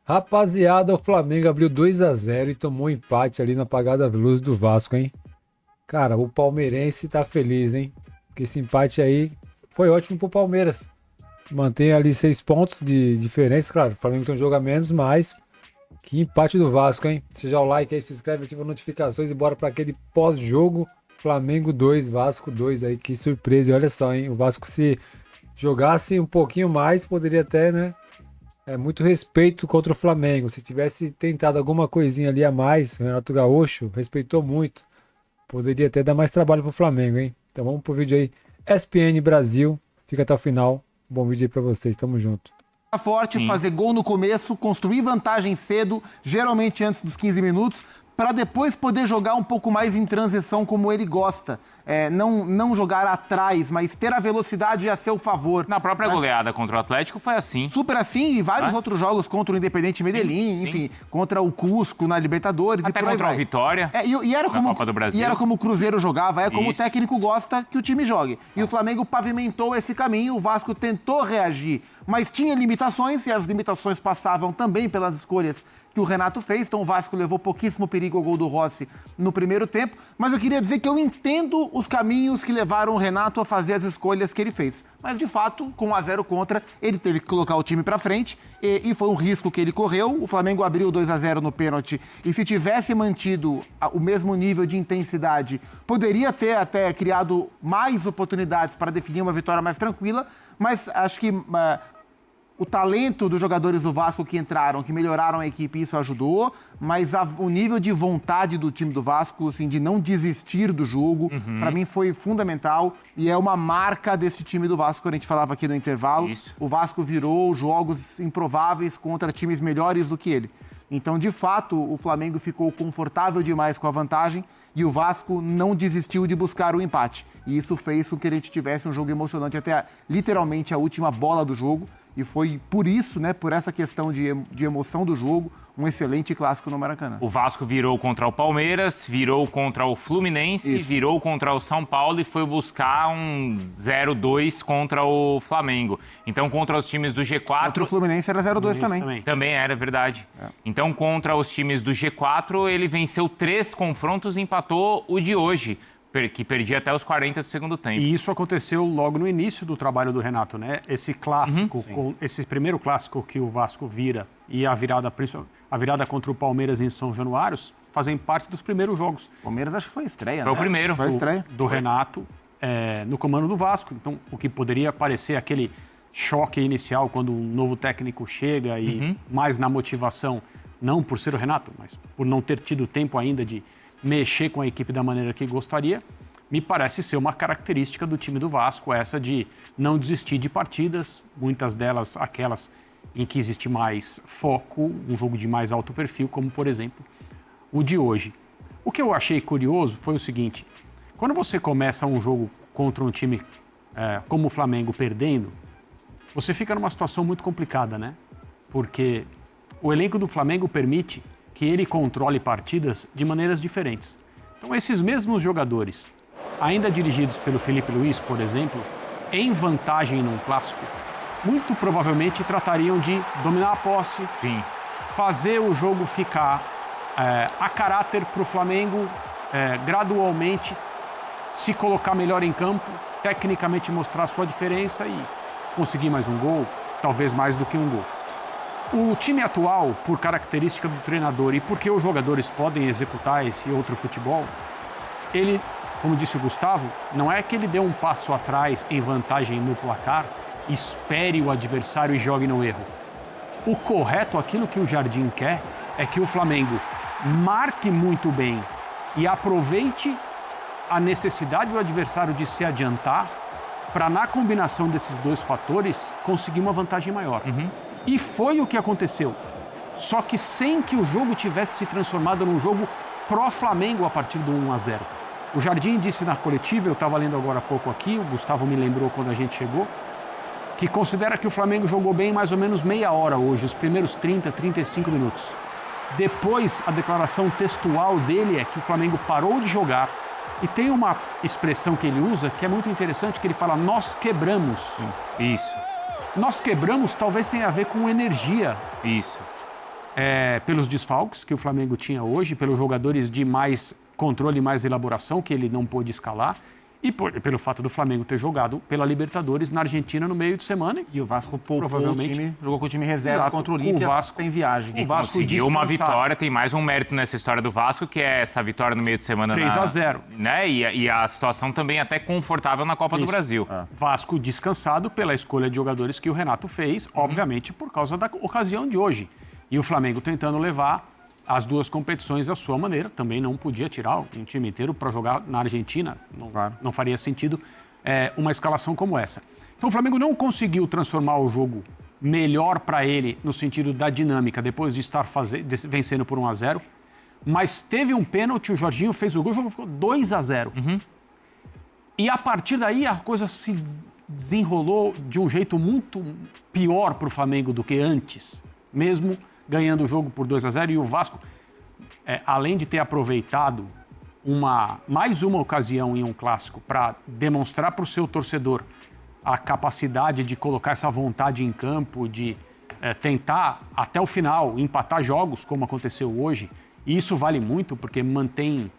Rapaziada, o Flamengo abriu 2-0 e tomou um empate ali na apagada luz do Vasco, hein? Cara, o palmeirense tá feliz, hein? Porque esse empate aí foi ótimo pro Palmeiras. Mantém ali 6 pontos de diferença, claro. O Flamengo tem um jogo a menos, mas que empate do Vasco, hein? Deixa o like aí, se inscreve, ativa notificações e bora para aquele pós-jogo. Flamengo 2, Vasco 2 aí, que surpresa. E olha só, hein? O Vasco, se jogasse um pouquinho mais, poderia até, né? Muito respeito contra o Flamengo. Se tivesse tentado alguma coisinha ali a mais, o Renato Gaúcho respeitou muito. Poderia até dar mais trabalho pro Flamengo, hein? Então vamos pro vídeo aí. ESPN Brasil. Fica até o final. Bom vídeo aí pra vocês. Tamo junto. Forte, sim. Fazer gol no começo, construir vantagem cedo, geralmente antes dos 15 minutos, para depois poder jogar um pouco mais em transição como ele gosta. Não jogar atrás, mas ter a velocidade a seu favor. Na própria goleada contra o Atlético foi assim. Super assim, e vários outros jogos contra o Independente Medellín, sim, enfim, contra o Cusco na Libertadores. Até contra o Vitória na Copa do Brasil. E era como o Cruzeiro jogava, como o técnico gosta que o time jogue. E o Flamengo pavimentou esse caminho, o Vasco tentou reagir, mas tinha limitações, e as limitações passavam também pelas escolhas que o Renato fez. Então o Vasco levou pouquíssimo perigo ao gol do Rossi no primeiro tempo, mas eu queria dizer que eu entendo os caminhos que levaram o Renato a fazer as escolhas que ele fez. Mas, de fato, com 1-0 contra, ele teve que colocar o time pra frente e foi um risco que ele correu. O Flamengo abriu 2-0 no pênalti e, se tivesse mantido o mesmo nível de intensidade, poderia ter até criado mais oportunidades para definir uma vitória mais tranquila, mas acho que o talento dos jogadores do Vasco que entraram, que melhoraram a equipe, isso ajudou, mas o nível de vontade do time do Vasco, assim, de não desistir do jogo, para mim foi fundamental e é uma marca desse time do Vasco, quando a gente falava aqui no intervalo. Isso. O Vasco virou jogos improváveis contra times melhores do que ele. Então, de fato, o Flamengo ficou confortável demais com a vantagem e o Vasco não desistiu de buscar o empate. E isso fez com que a gente tivesse um jogo emocionante até literalmente a última bola do jogo. E foi por isso, né, por essa questão de emoção do jogo, um excelente clássico no Maracanã. O Vasco virou contra o Palmeiras, virou contra o Fluminense, virou contra o São Paulo e foi buscar um 0-2 contra o Flamengo. Então, contra os times do G4... Contra o Fluminense era 0-2 também. Também era, verdade. Então, contra os times do G4, ele venceu 3 confrontos e empatou o de hoje, que perdia até os 40 do segundo tempo. E isso aconteceu logo no início do trabalho do Renato, né? Esse clássico, esse primeiro clássico que o Vasco vira e a virada contra o Palmeiras em São Januário fazem parte dos primeiros jogos. O Palmeiras acho que foi estreia, né? Foi o primeiro. Foi a estreia. Do Renato no comando do Vasco. Então, o que poderia parecer aquele choque inicial quando um novo técnico chega e mais na motivação, não por ser o Renato, mas por não ter tido tempo ainda de mexer com a equipe da maneira que gostaria, me parece ser uma característica do time do Vasco, essa de não desistir de partidas, muitas delas aquelas em que existe mais foco, um jogo de mais alto perfil, como, por exemplo, o de hoje. O que eu achei curioso foi o seguinte: quando você começa um jogo contra um time como o Flamengo perdendo, você fica numa situação muito complicada, né? Porque o elenco do Flamengo permite que ele controle partidas de maneiras diferentes. Então, esses mesmos jogadores, ainda dirigidos pelo Felipe Luiz, por exemplo, em vantagem num clássico, muito provavelmente tratariam de dominar a posse, fazer o jogo ficar a caráter para o Flamengo, gradualmente se colocar melhor em campo, tecnicamente mostrar sua diferença e conseguir mais um gol, talvez mais do que um gol. O time atual, por característica do treinador e porque os jogadores podem executar esse outro futebol, ele, como disse o Gustavo, não é que ele dê um passo atrás em vantagem no placar, espere o adversário e jogue no erro. O correto, aquilo que o Jardim quer, é que o Flamengo marque muito bem e aproveite a necessidade do adversário de se adiantar para, na combinação desses dois fatores, conseguir uma vantagem maior. E foi o que aconteceu, só que sem que o jogo tivesse se transformado num jogo pró-Flamengo a partir do 1-0. O Jardim disse na coletiva, eu estava lendo agora há pouco aqui, o Gustavo me lembrou quando a gente chegou, que considera que o Flamengo jogou bem mais ou menos meia hora hoje, os primeiros 30, 35 minutos. Depois, a declaração textual dele é que o Flamengo parou de jogar e tem uma expressão que ele usa que é muito interessante, que ele fala, nós quebramos. Isso. Nós quebramos talvez tenha a ver com energia. Isso. pelos desfalques que o Flamengo tinha hoje, pelos jogadores de mais controle e mais elaboração que ele não pôde escalar, e pelo fato do Flamengo ter jogado pela Libertadores na Argentina no meio de semana. E o Vasco poupou provavelmente o time, jogou com o time reserva. Exato, contra o Olímpia, o Vasco sem viagem. E conseguiu uma vitória, tem mais um mérito nessa história do Vasco, que é essa vitória no meio de semana 3-0. Né? E a situação também até confortável na Copa do Brasil. Vasco descansado pela escolha de jogadores que o Renato fez, obviamente por causa da ocasião de hoje. E o Flamengo tentando levar as duas competições à sua maneira. Também não podia tirar um time inteiro para jogar na Argentina. Não faria sentido uma escalação como essa. Então o Flamengo não conseguiu transformar o jogo melhor para ele no sentido da dinâmica, depois de estar vencendo por 1-0. Mas teve um pênalti, o Jorginho fez o gol, o jogo ficou 2-0. E a partir daí a coisa se desenrolou de um jeito muito pior para o Flamengo do que antes, mesmo ganhando o jogo por 2-0. E o Vasco, além de ter aproveitado mais uma ocasião em um clássico para demonstrar para o seu torcedor a capacidade de colocar essa vontade em campo, de tentar até o final empatar jogos, como aconteceu hoje, e isso vale muito porque mantém...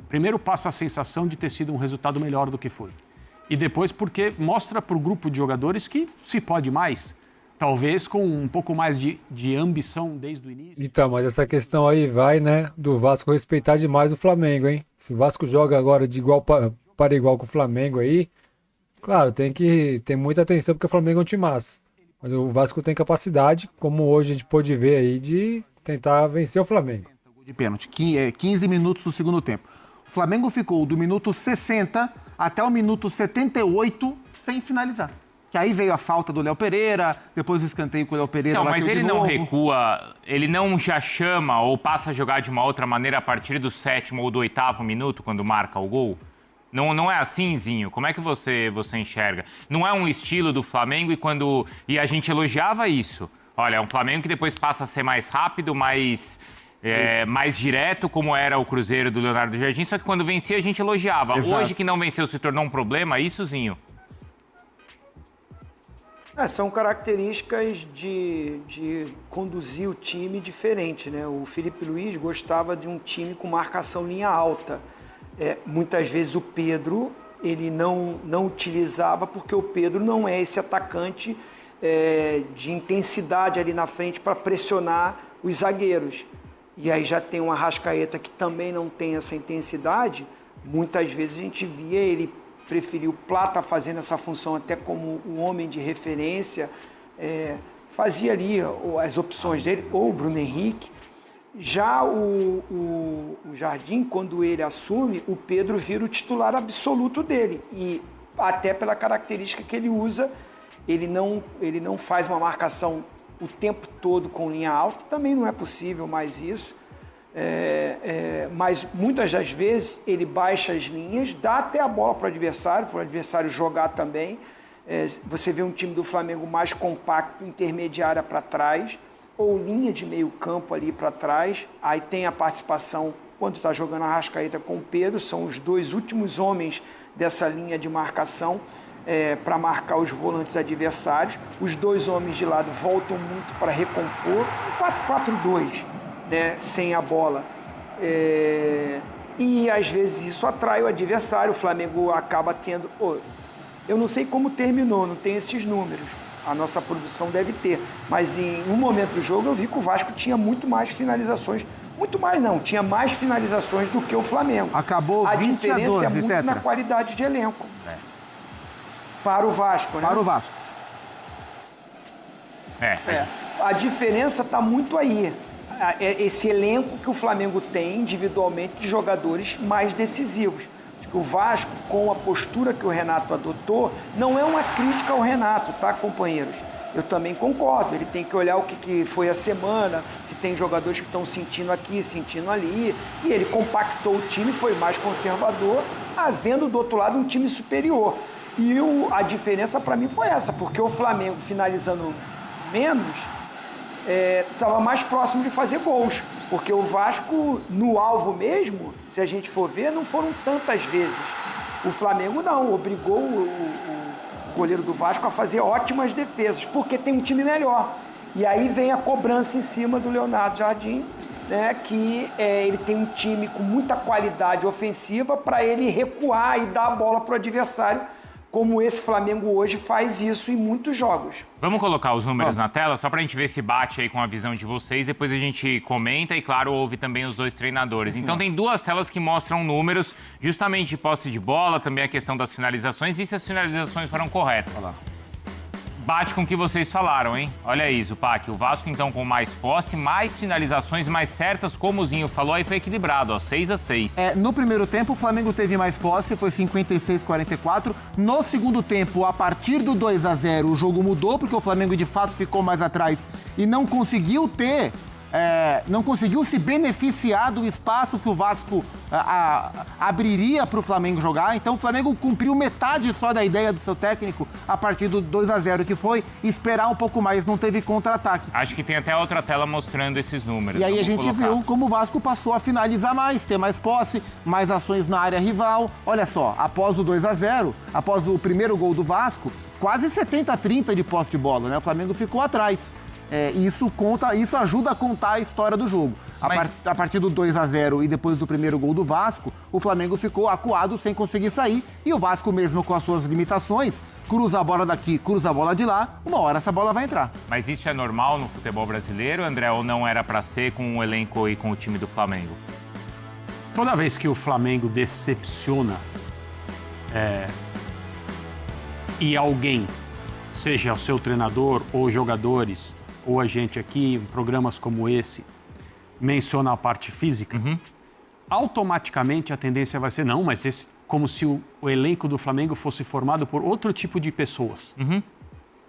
Primeiro passa a sensação de ter sido um resultado melhor do que foi. E depois porque mostra para o grupo de jogadores que se pode mais. Talvez com um pouco mais de ambição desde o início. Então, mas essa questão aí vai, né, do Vasco respeitar demais o Flamengo, hein? Se o Vasco joga agora de igual para igual com o Flamengo aí, claro, tem que ter muita atenção porque o Flamengo é um timaço. Mas o Vasco tem capacidade, como hoje a gente pôde ver aí, de tentar vencer o Flamengo. De pênalti, 15 minutos do segundo tempo. O Flamengo ficou do minuto 60 até o minuto 78 sem finalizar. Que aí veio a falta do Léo Pereira, depois o escanteio com o Léo Pereira. Não, mas ele não recua, ele não já chama ou passa a jogar de uma outra maneira a partir do 7º ou do 8º minuto, quando marca o gol? Não é assim, Zinho? Como é que você enxerga? Não é um estilo do Flamengo e a gente elogiava isso. Olha, é um Flamengo que depois passa a ser mais rápido, mais direto, como era o Cruzeiro do Leonardo Jardim, só que quando vencia a gente elogiava. Exato. Hoje que não venceu se tornou um problema, isso, Zinho? São características de conduzir o time diferente, né? O Felipe Luiz gostava de um time com marcação linha alta. Muitas vezes o Pedro ele não utilizava porque o Pedro não é esse atacante de intensidade ali na frente para pressionar os zagueiros. E aí já tem um Arrascaeta que também não tem essa intensidade. Muitas vezes a gente via ele preferiu Plata fazendo essa função até como um homem de referência, fazia ali as opções dele, ou o Bruno Henrique. Já o Jardim, quando ele assume, o Pedro vira o titular absoluto dele. E até pela característica que ele usa, ele não faz uma marcação o tempo todo com linha alta, também não é possível mais isso. Mas muitas das vezes ele baixa as linhas, dá até a bola para o adversário jogar também. Você vê um time do Flamengo mais compacto, intermediária para trás, ou linha de meio campo ali para trás. Aí tem a participação, quando está jogando a Arrascaeta com o Pedro, são os dois últimos homens dessa linha de marcação para marcar os volantes adversários. Os dois homens de lado voltam muito para recompor. 4-4-2. Né, sem a bola. E às vezes isso atrai o adversário. O Flamengo acaba tendo... eu não sei como terminou, não tem esses números. A nossa produção deve ter. Mas em um momento do jogo eu vi que o Vasco tinha muito mais finalizações. Muito mais não, tinha mais finalizações do que o Flamengo. Acabou 20 a 12, A diferença é muito Tetra. na qualidade de elenco. Para o Vasco, né? Para o Vasco. A diferença está muito aí. Esse elenco que o Flamengo tem individualmente de jogadores mais decisivos. Acho que o Vasco, com a postura que o Renato adotou, não é uma crítica ao Renato, tá, companheiros? Eu também concordo, ele tem que olhar o que foi a semana, se tem jogadores que estão sentindo aqui, sentindo ali, e ele compactou o time, foi mais conservador, havendo do outro lado um time superior. E a diferença para mim foi essa, porque o Flamengo finalizando menos, estava mais próximo de fazer gols, porque o Vasco, no alvo mesmo, se a gente for ver, não foram tantas vezes. O Flamengo não, obrigou o goleiro do Vasco a fazer ótimas defesas, porque tem um time melhor. E aí vem a cobrança em cima do Leonardo Jardim, né, que ele tem um time com muita qualidade ofensiva para ele recuar e dar a bola para o adversário, como esse Flamengo hoje faz isso em muitos jogos. Vamos colocar os números na tela, só para a gente ver se bate aí com a visão de vocês. Depois a gente comenta e, claro, ouve também os dois treinadores. Então tem duas telas que mostram números, justamente de posse de bola, também a questão das finalizações e se as finalizações foram corretas. Olha lá. Bate com o que vocês falaram, hein? Olha isso, Pac. O Vasco, então, com mais posse, mais finalizações mais certas, como o Zinho falou, aí foi equilibrado, ó, 6-6. No primeiro tempo, o Flamengo teve mais posse, foi 56-44. No segundo tempo, a partir do 2-0, o jogo mudou, porque o Flamengo, de fato, ficou mais atrás e não conseguiu se beneficiar do espaço que o Vasco abriria para o Flamengo jogar. Então o Flamengo cumpriu metade só da ideia do seu técnico a partir do 2-0, que foi esperar um pouco mais, não teve contra-ataque. Acho que tem até outra tela mostrando esses números. E aí a gente viu como o Vasco passou a finalizar mais, ter mais posse, mais ações na área rival. Olha só, após o 2-0, após o primeiro gol do Vasco, quase 70-30 de posse de bola, né? O Flamengo ficou atrás. Isso ajuda a contar a história do jogo. A partir do 2-0 e depois do primeiro gol do Vasco, o Flamengo ficou acuado sem conseguir sair. E o Vasco, mesmo com as suas limitações, cruza a bola daqui, cruza a bola de lá, uma hora essa bola vai entrar. Mas isso é normal no futebol brasileiro, André, ou não era para ser com o elenco e com o time do Flamengo? Toda vez que o Flamengo decepciona e alguém, seja o seu treinador ou jogadores, ou a gente aqui, em programas como esse, menciona a parte física, automaticamente a tendência vai ser, não, mas como se o elenco do Flamengo fosse formado por outro tipo de pessoas,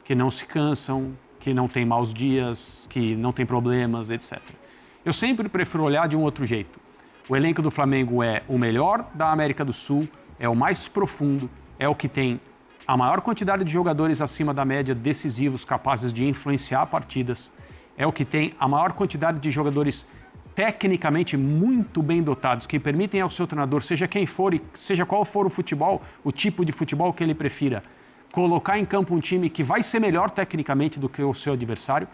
que não se cansam, que não tem maus dias, que não tem problemas, etc. Eu sempre prefiro olhar de um outro jeito. O elenco do Flamengo é o melhor da América do Sul, é o mais profundo, é o que tem a maior quantidade de jogadores acima da média decisivos, capazes de influenciar partidas. É o que tem a maior quantidade de jogadores tecnicamente muito bem dotados, que permitem ao seu treinador, seja quem for e seja qual for o futebol, o tipo de futebol que ele prefira, colocar em campo um time que vai ser melhor tecnicamente do que o seu adversário.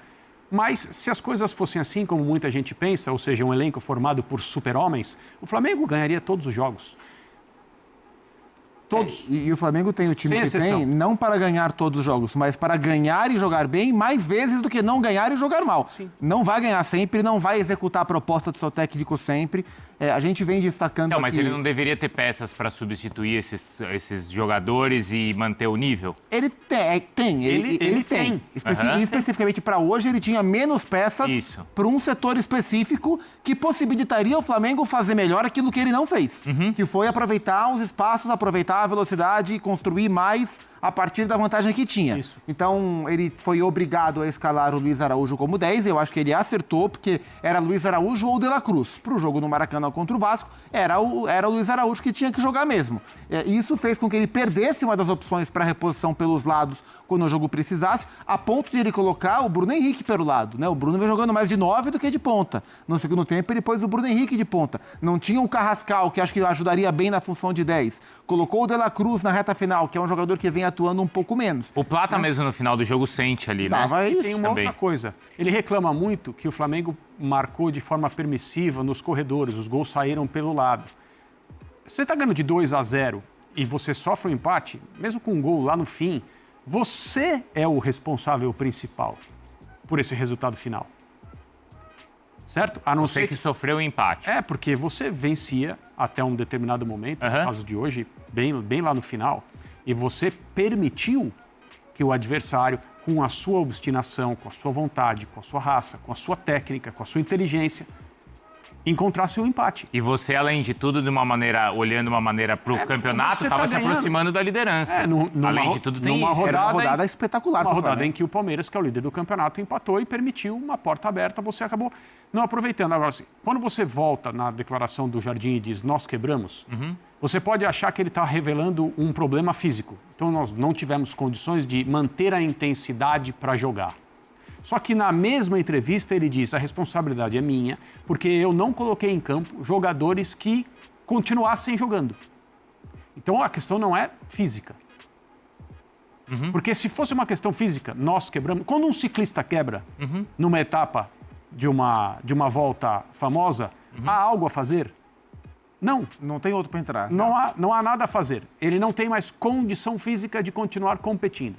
Mas se as coisas fossem assim, como muita gente pensa, ou seja, um elenco formado por super-homens, o Flamengo ganharia todos os jogos. Todos. E o Flamengo tem o time que tem, não para ganhar todos os jogos, mas para ganhar e jogar bem mais vezes do que não ganhar e jogar mal. Sim. Não vai ganhar sempre, não vai executar a proposta do seu técnico sempre. A gente vem destacando Não, mas aqui... ele não deveria ter peças para substituir esses jogadores e manter o nível? Ele tem. Especificamente para hoje, ele tinha menos peças para um setor específico que possibilitaria ao Flamengo fazer melhor aquilo que ele não fez. Que foi aproveitar os espaços, aproveitar a velocidade e construir mais a partir da vantagem que tinha. Isso. Então, ele foi obrigado a escalar o Luiz Araújo como 10. Eu acho que ele acertou, porque era Luiz Araújo ou De La Cruz. Para o jogo no Maracanã contra o Vasco, era o Luiz Araújo que tinha que jogar mesmo. Isso fez com que ele perdesse uma das opções para reposição pelos lados quando o jogo precisasse, a ponto de ele colocar o Bruno Henrique pelo lado, né? O Bruno vem jogando mais de 9 do que de ponta. No segundo tempo, ele pôs o Bruno Henrique de ponta. Não tinha o Carrascal, que acho que ajudaria bem na função de 10. Colocou o De La Cruz na reta final, que é um jogador que vem atuando um pouco menos. O Plata mesmo no final do jogo sente ali, né? Isso. Tem uma outra coisa. Ele reclama muito que o Flamengo marcou de forma permissiva nos corredores, os gols saíram pelo lado. Você está ganhando de 2-0 e você sofre um empate, mesmo com um gol lá no fim, você é o responsável principal por esse resultado final. Certo? A não ser que sofreu o empate. Porque você vencia até um determinado momento, no caso de hoje, bem lá no final, e você permitiu que o adversário, com a sua obstinação, com a sua vontade, com a sua raça, com a sua técnica, com a sua inteligência, encontrasse um empate. E você, além de tudo, olhando de uma maneira para o campeonato, estava se aproximando da liderança. Além de tudo, tem isso. Era uma rodada espetacular. Uma rodada em que o Palmeiras, que é o líder do campeonato, empatou e permitiu uma porta aberta, você acabou não aproveitando. Agora, assim, quando você volta na declaração do Jardim e diz, nós quebramos, você pode achar que ele está revelando um problema físico. Então, nós não tivemos condições de manter a intensidade para jogar. Só que na mesma entrevista ele diz, a responsabilidade é minha, porque eu não coloquei em campo jogadores que continuassem jogando. Então a questão não é física. Porque se fosse uma questão física, nós quebramos. Quando um ciclista quebra numa etapa de uma volta famosa, há algo a fazer? Não. Não tem outro para entrar. Não há nada a fazer. Ele não tem mais condição física de continuar competindo.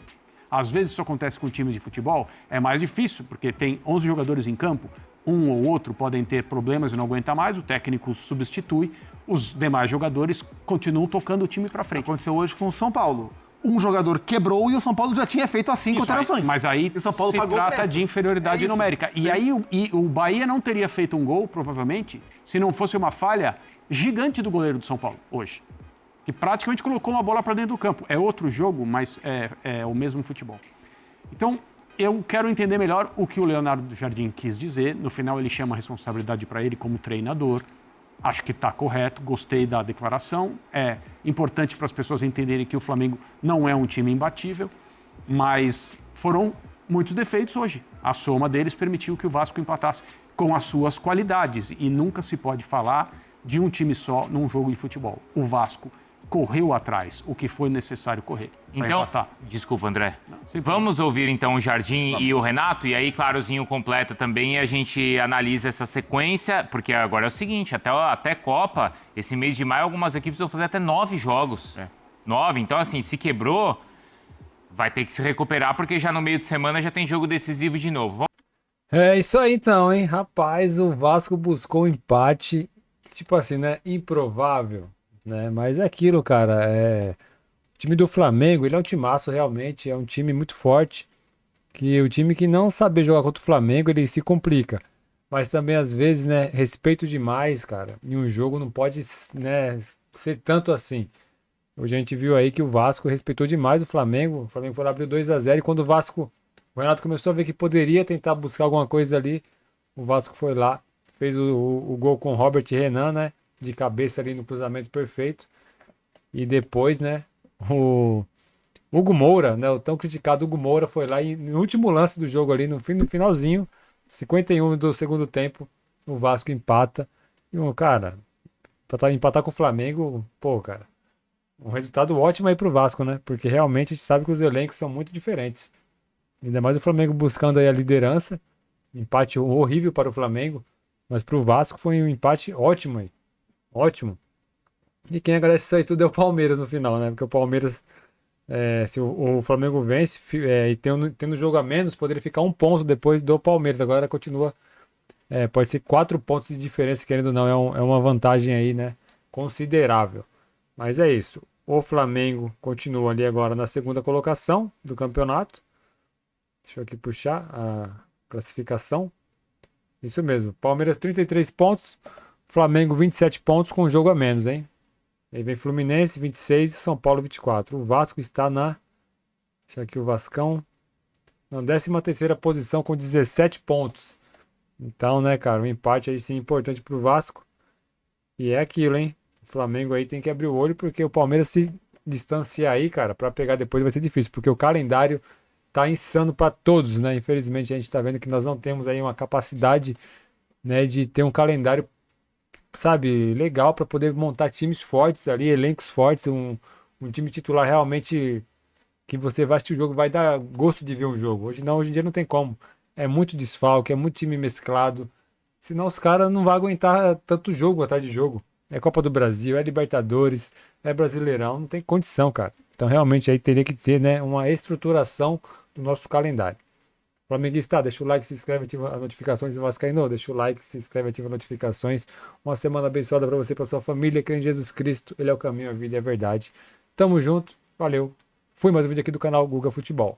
Às vezes isso acontece com times de futebol, é mais difícil, porque tem 11 jogadores em campo, um ou outro podem ter problemas e não aguentar mais, o técnico substitui, os demais jogadores continuam tocando o time para frente. Aconteceu hoje com o São Paulo. Um jogador quebrou e o São Paulo já tinha feito as 5 alterações. Mas aí o São Paulo se pagou trata de inferioridade numérica. E aí o Bahia não teria feito um gol, provavelmente, se não fosse uma falha gigante do goleiro do São Paulo, hoje. Que praticamente colocou uma bola para dentro do campo. É outro jogo, mas é o mesmo futebol. Então, eu quero entender melhor o que o Leonardo Jardim quis dizer. No final, ele chama a responsabilidade para ele como treinador. Acho que está correto, gostei da declaração. É importante para as pessoas entenderem que o Flamengo não é um time imbatível, mas foram muitos defeitos hoje. A soma deles permitiu que o Vasco empatasse com as suas qualidades. E nunca se pode falar de um time só num jogo de futebol. O Vasco correu atrás o que foi necessário correr. Então, empatar. Desculpa, André. Vamos ouvir então o Jardim e o Renato, e aí, claro, o Zinho completa também e a gente analisa essa sequência, porque agora é o seguinte, até Copa, esse mês de maio, algumas equipes vão fazer até 9 jogos. 9, então assim, se quebrou, vai ter que se recuperar, porque já no meio de semana já tem jogo decisivo de novo. É isso aí então, hein? Rapaz, o Vasco buscou um empate, tipo assim, né? Improvável, né? Mas é aquilo, cara, o time do Flamengo, ele é um timaço realmente, é um time muito forte, que o time que não saber jogar contra o Flamengo, ele se complica. Mas também, às vezes, né, respeito demais, cara, em um jogo não pode, né, ser tanto assim. Hoje a gente viu aí que o Vasco respeitou demais o Flamengo foi lá, abriu 2-0, e quando o Renato começou a ver que poderia tentar buscar alguma coisa ali, o Vasco foi lá, fez o gol com o Robert Renan, né, de cabeça ali no cruzamento perfeito, e depois, né, o Hugo Moura, né, o tão criticado Hugo Moura foi lá e no último lance do jogo ali, no finalzinho, 51 do segundo tempo, o Vasco empata. E, cara, pra empatar com o Flamengo, pô, cara, um resultado ótimo aí pro Vasco, né? Porque realmente a gente sabe que os elencos são muito diferentes. Ainda mais o Flamengo buscando aí a liderança. Empate horrível para o Flamengo, mas pro Vasco foi um empate ótimo aí. Ótimo. E quem agradece isso aí tudo é o Palmeiras no final, né? Porque o Palmeiras, se o Flamengo vence e tendo jogo a menos, poderia ficar 1 ponto depois do Palmeiras. Agora continua, pode ser 4 pontos de diferença, querendo ou não, é uma vantagem aí, né? Considerável. Mas é isso. O Flamengo continua ali agora na segunda colocação do campeonato. Deixa eu aqui puxar a classificação. Isso mesmo. Palmeiras 33 pontos, Flamengo 27 pontos com um jogo a menos, hein? Aí vem Fluminense, 26, São Paulo, 24. O Vasco está deixa aqui o Vascão, na 13ª posição com 17 pontos. Então, né, cara, um empate aí sim importante pro Vasco. E é aquilo, hein? O Flamengo aí tem que abrir o olho, porque o Palmeiras se distanciar aí, cara, para pegar depois vai ser difícil, porque o calendário tá insano para todos, né? Infelizmente a gente tá vendo que nós não temos aí uma capacidade, né, de ter um calendário, sabe, legal para poder montar times fortes ali, elencos fortes, um time titular realmente que você vai assistir o jogo, vai dar gosto de ver um jogo. Hoje em dia não tem como. É muito desfalque, é muito time mesclado. Senão os caras não vão aguentar tanto jogo atrás de jogo. É Copa do Brasil, é Libertadores, é Brasileirão, não tem condição, cara. Então realmente aí teria que ter, né, uma estruturação do nosso calendário. Flamenguista, deixa o like, se inscreve, ativa as notificações. Vascaíno, deixa o like, se inscreve, ativa as notificações. Uma semana abençoada para você e para sua família. Crê em Jesus Cristo, Ele é o caminho, a vida e a verdade. Tamo junto, valeu. Fui mais um vídeo aqui do canal Guga Futebol.